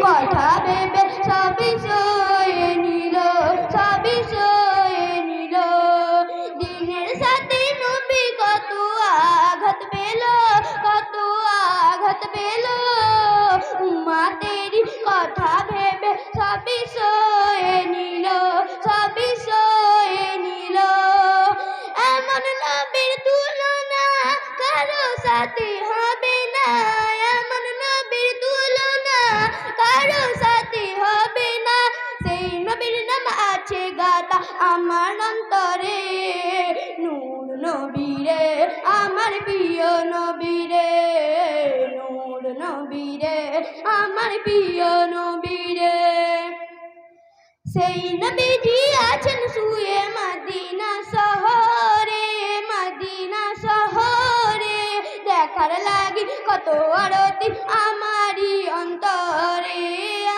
কথা ভেবে সবই সয়ে নিল, সবই সয়ে নিল। দিনের সাথে নবী কত আঘাত পেল, কত আঘাত পেল। উম্মতের কথা ভেবে সবই সয়ে নিল, সবই সয়ে নিল। এমন নবীর তুলনা কারো সাথে হবে না, এমন নবীর তুলনা কারো সাথে হবে না। সেই নবীর নাম আছে গাথা আমার অন্তরে, নূর নবী রে আমার প্রিয় নবী রে, নূর নবী রে আমার প্রিয় নবী রে। সেই নবীজি আছেন শুয়ে মদিনা শহরে, মদিনা শহরে। দেখার লাগি কত আরতি আমারি অন্তরে,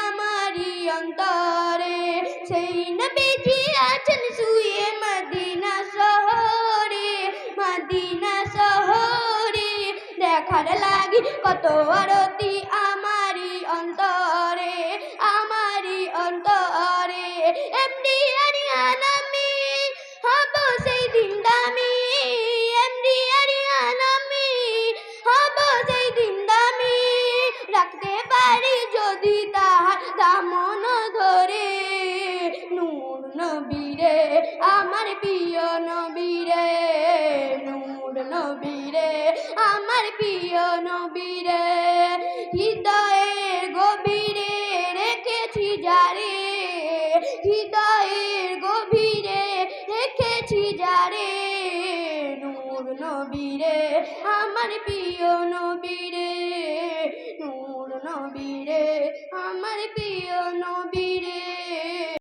আমারি অন্তরে। সেই নবীজি আছেন শুয়ে মদিনা শহরে, মদিনা শহরে। দেখার লাগি কত আরতি আমারি অন্তরে, আমারি অন্তরে। এমনি আরিয়ান আমি হব সেই দিন দামি, এমনি আরিয়ান আমি হব সেই দিন দামি। রাখতে পারি যদি তাহার দামন ধরে, নূর নবী রে আমার প্রিয় নবী রে, নূর নবী রে আমার প্রিয় নবী রে। হৃদয়ের গভীরে রেখেছি যারে, হৃদয়ের গভীরে রেখেছি যারে। নূর নবী রে আমার প্রিয় নবী রে, নূর নবী রে আমার প্রিয় নবী।